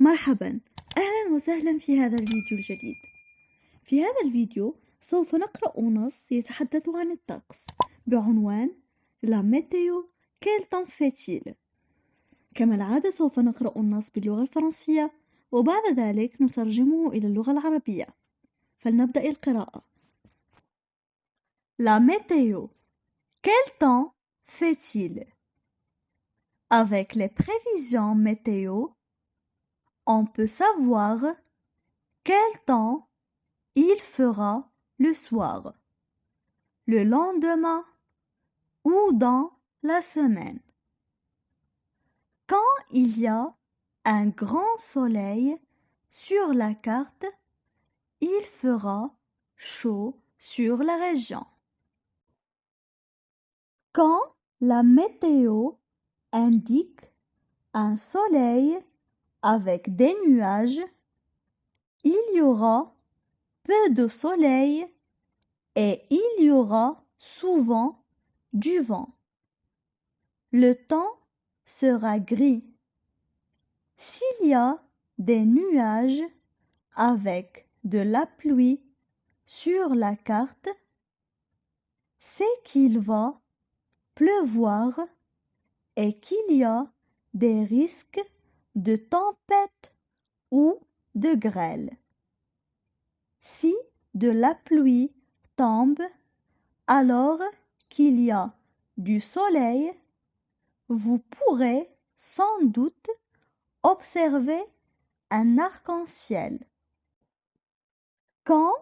مرحبا، أهلا وسهلا في هذا الفيديو الجديد. في هذا الفيديو سوف نقرأ نص يتحدث عن الطقس بعنوان La météo, quel temps fait-il؟ كما العادة سوف نقرأ النص باللغة الفرنسية وبعد ذلك نترجمه إلى اللغة العربية. فلنبدأ القراءة. La météo, quel temps fait-il? Avec les prévisions météo, on peut savoir quel temps il fera le soir, le lendemain ou dans la semaine. Quand il y a un grand soleil sur la carte, il fera chaud sur la région. Quand la météo indique un soleil avec des nuages, il y aura peu de soleil et il y aura souvent du vent. Le temps sera gris. S'il y a des nuages avec de la pluie sur la carte, c'est qu'il va pleuvoir et qu'il y a des risques de tempête ou de grêle. Si de la pluie tombe alors qu'il y a du soleil, vous pourrez sans doute observer un arc-en-ciel. Quand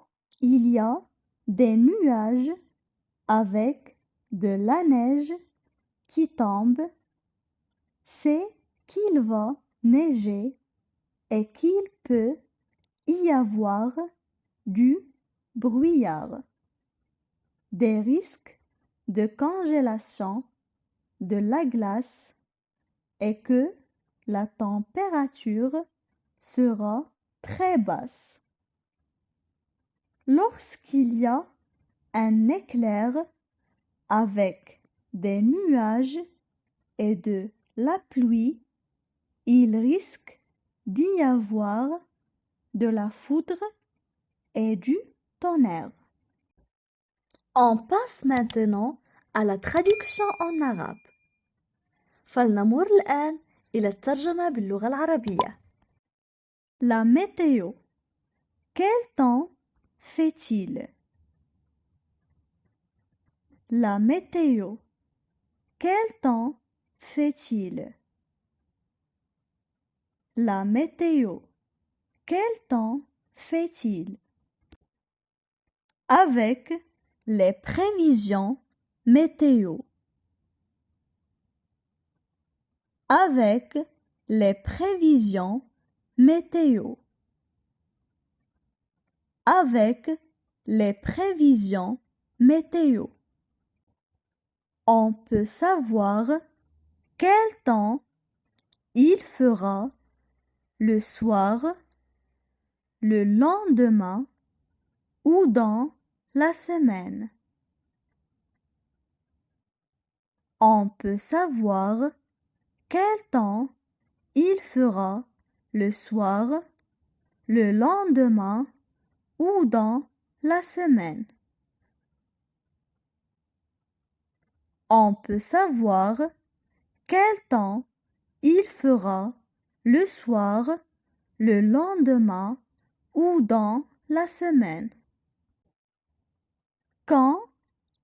il y a des nuages avec de la neige qui tombe, c'est qu'il va neiger et qu'il peut y avoir du brouillard, des risques de congélation de la glace et que la température sera très basse. Lorsqu'il y a un éclair avec des nuages et de la pluie, il risque d'y avoir de la foudre et du tonnerre. On passe maintenant à la traduction en arabe. فلنمر الآن إلى الترجمة باللغة العربية. La météo. Quel temps fait-il? La météo. Quel temps fait-il? La météo. Quel temps fait-il? Avec les prévisions météo. Avec les prévisions météo. Avec les prévisions météo. On peut savoir quel temps il fera le soir, le lendemain ou dans la semaine. On peut savoir quel temps il fera le soir, le lendemain ou dans la semaine. On peut savoir quel temps il fera le soir, le lendemain ou dans la semaine. Quand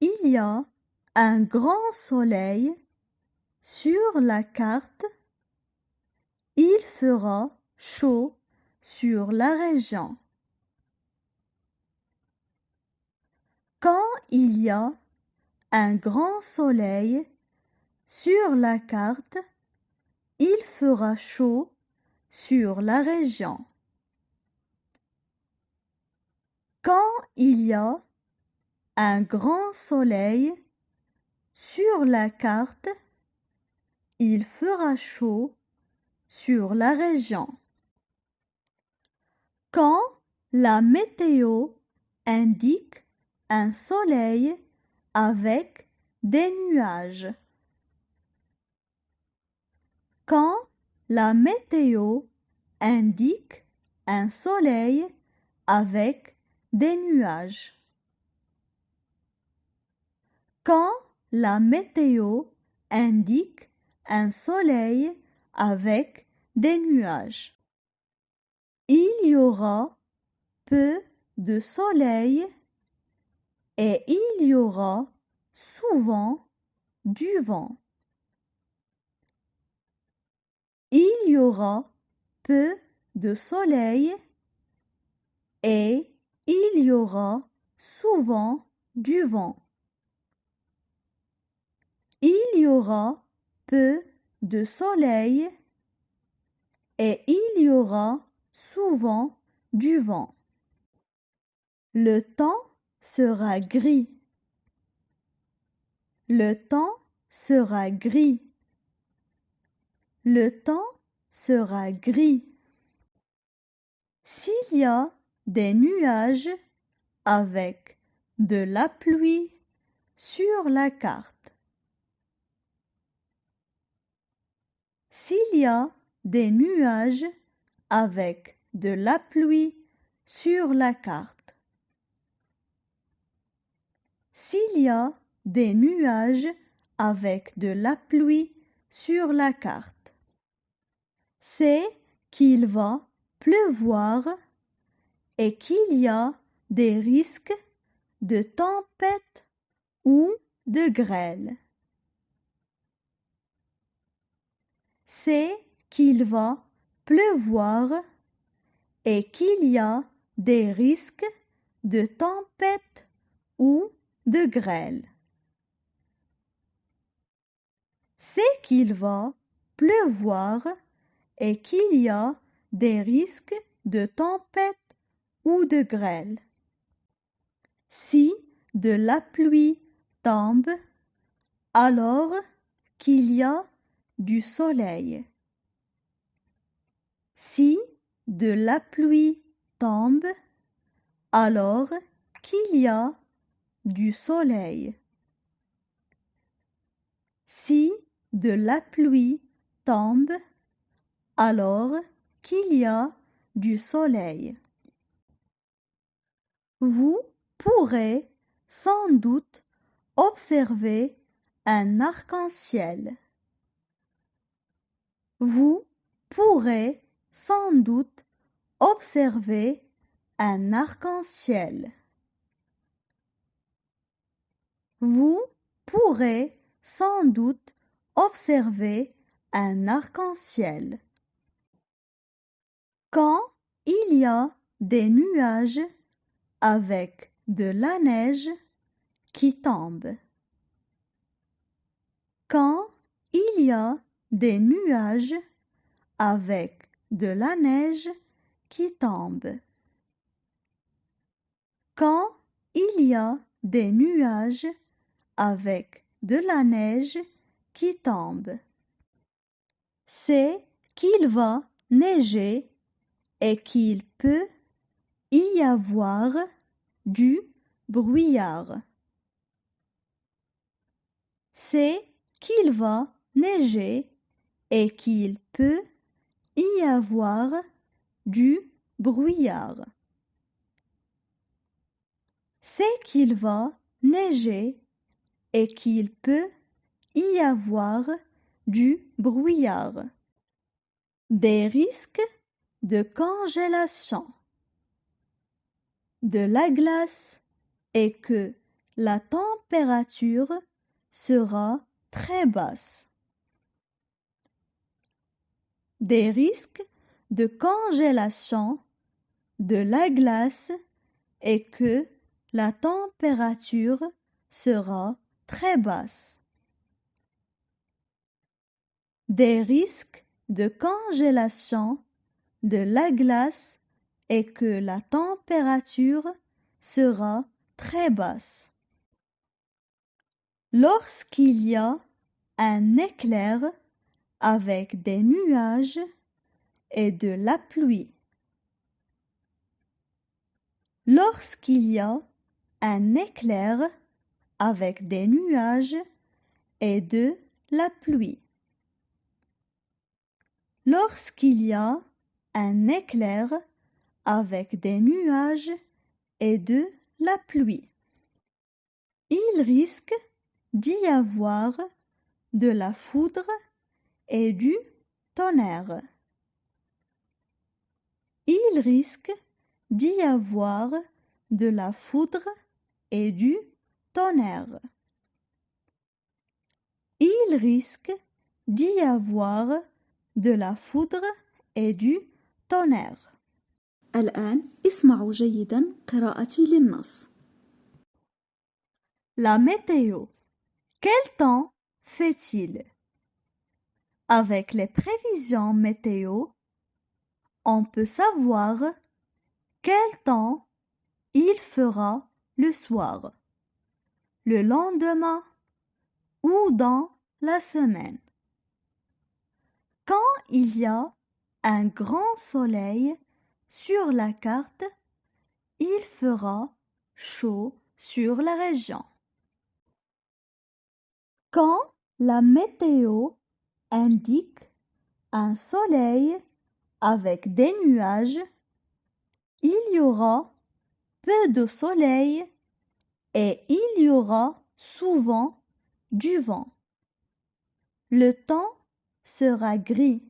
il y a un grand soleil sur la carte, il fera chaud sur la région. Quand il y a un grand soleil sur la carte, il fera chaud sur la région. Quand il y a un grand soleil sur la carte, il fera chaud sur la région. Quand la météo indique un soleil avec des nuages. Quand la météo indique un soleil avec des nuages. Quand la météo indique un soleil avec des nuages, il y aura peu de soleil et il y aura souvent du vent. Il y aura peu de soleil et il y aura souvent du vent. Il y aura peu de soleil et il y aura souvent du vent. Le temps sera gris. Le temps sera gris. Le temps sera gris. S'il y a des nuages avec de la pluie sur la carte. S'il y a des nuages avec de la pluie sur la carte. S'il y a des nuages avec de la pluie sur la carte, c'est qu'il va pleuvoir et qu'il y a des risques de tempête ou de grêle. C'est qu'il va pleuvoir et qu'il y a des risques de tempête ou de grêle. C'est qu'il va pleuvoir et qu'il y a des risques de tempête ou de grêle. Si de la pluie tombe, alors qu'il y a du soleil. Si de la pluie tombe, alors qu'il y a du soleil. Si de la pluie tombe, alors qu'il y a du soleil. Vous pourrez sans doute observer un arc-en-ciel. Vous pourrez sans doute observer un arc-en-ciel. Vous pourrez sans doute observer un arc-en-ciel. Quand il y a des nuages avec de la neige qui tombe. Quand il y a des nuages avec de la neige qui tombe. Quand il y a des nuages avec de la neige qui tombe, c'est qu'il va neiger et qu'il peut y avoir du brouillard. C'est qu'il va neiger et qu'il peut y avoir du brouillard. C'est qu'il va neiger et qu'il peut y avoir du brouillard. Des risques de congélation de la glace et que la température sera très basse. Des risques de congélation de la glace et que la température sera très basse. Des risques de congélation de la glace et que la température sera très basse. Lorsqu'il y a un éclair avec des nuages et de la pluie. Lorsqu'il y a un éclair avec des nuages et de la pluie. Lorsqu'il y a un éclair avec des nuages et de la pluie. Il risque d'y avoir de la foudre et du tonnerre. Il risque d'y avoir de la foudre et du tonnerre. Il risque d'y avoir de la foudre et du tonnerre. الآن اسمعوا جيدا قراءتي للنص. La météo. Quel temps fait-il? Avec les prévisions météo, on peut savoir quel temps il fera le soir, le lendemain ou dans la semaine. Quand il y a un grand soleil sur la carte, il fera chaud sur la région. Quand la météo indique un soleil avec des nuages, il y aura peu de soleil et il y aura souvent du vent. Le temps sera gris.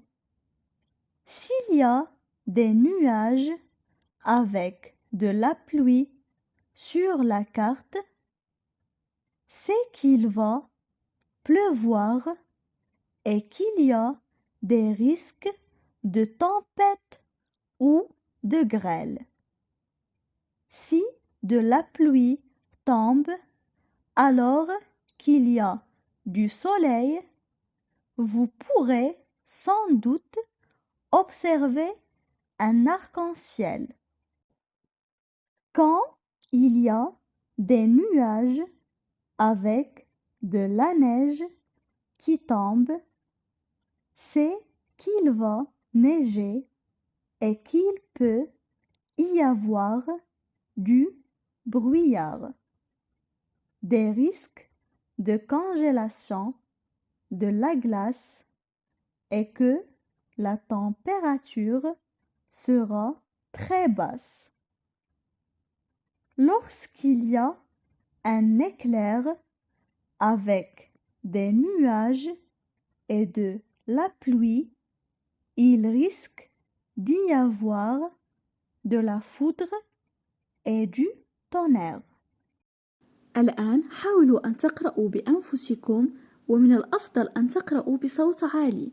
S'il y a des nuages avec de la pluie sur la carte, c'est qu'il va pleuvoir et qu'il y a des risques de tempête ou de grêle. Si de la pluie tombe alors qu'il y a du soleil, vous pourrez sans doute observer un arc-en-ciel. Quand il y a des nuages avec de la neige qui tombe, c'est qu'il va neiger et qu'il peut y avoir du brouillard, des risques de congélation de la glace et que la température sera très basse. Lorsqu'il y a un éclair avec des nuages et de la pluie, il risque d'y avoir de la foudre et du tonnerre. الآن حاولوا أن تقرأوا بأنفسكم، ومن الأفضل أن تقرأوا بصوت عالي.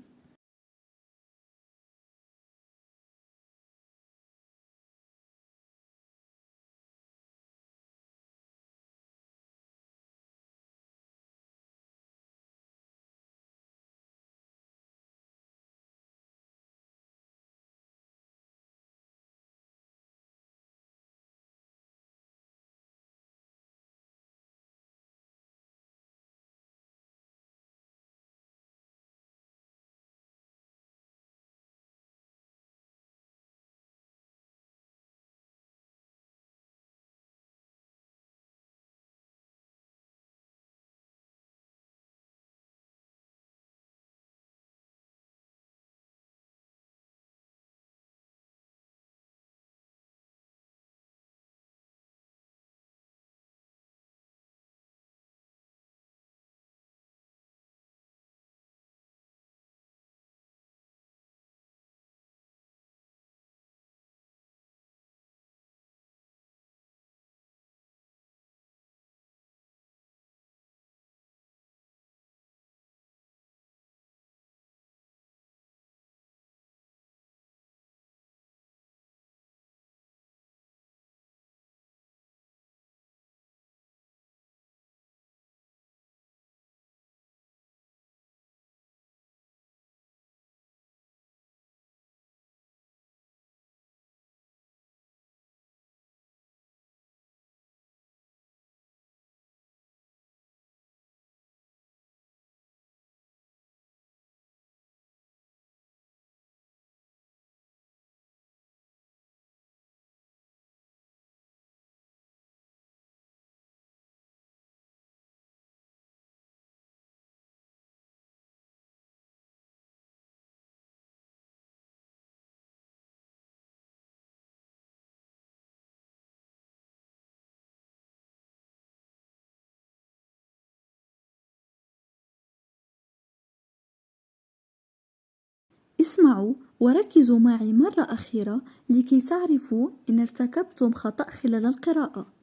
اسمعوا وركزوا معي مرة أخيرة لكي تعرفوا إن ارتكبتم خطأ خلال القراءة.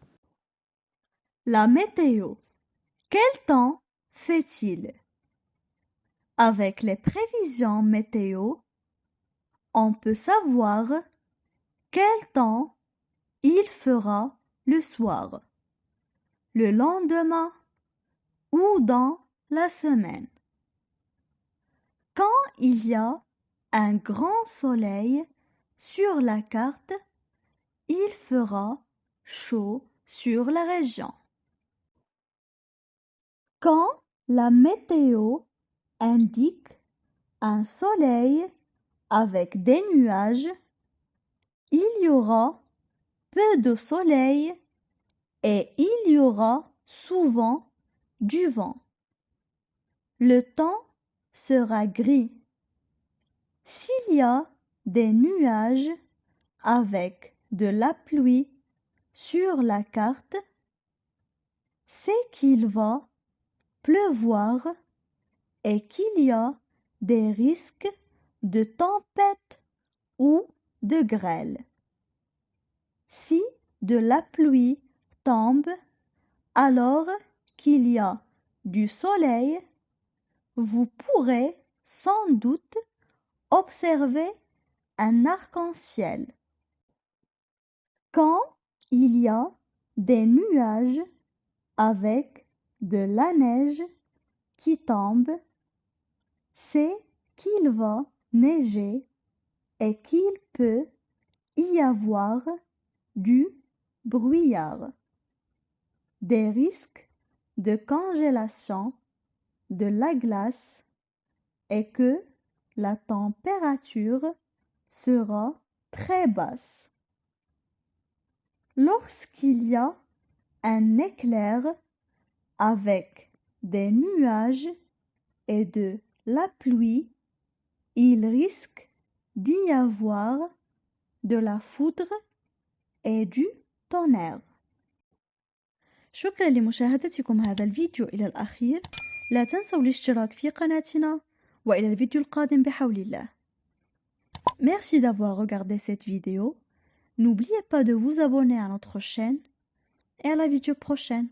La météo. Quel temps fait-il? Avec les prévisions météo, on peut savoir quel temps il fera le soir, le lendemain ou dans la semaine. Quand il y a un grand soleil sur la carte, il fera chaud sur la région. Quand la météo indique un soleil avec des nuages, il y aura peu de soleil et il y aura souvent du vent. Le temps sera gris. S'il y a des nuages avec de la pluie sur la carte, c'est qu'il va pleuvoir et qu'il y a des risques de tempête ou de grêle. Si de la pluie tombe alors qu'il y a du soleil, vous pourrez sans doute observer un arc-en-ciel. Quand il y a des nuages avec de la neige qui tombe, c'est qu'il va neiger et qu'il peut y avoir du brouillard, des risques de congélation de la glace et que la température sera très basse. Lorsqu'il y a un éclair avec des nuages et de la pluie, il risque d'y avoir de la foudre et du tonnerre. شكرا لمشاهدتكم هذا الفيديو إلى الأخير. لا تنسوا الاشتراك في قناتنا وإلى الفيديو القادم بحول الله. Merci d'avoir regardé cette vidéo. N'oubliez pas de vous abonner à notre chaîne et à la vidéo prochaine.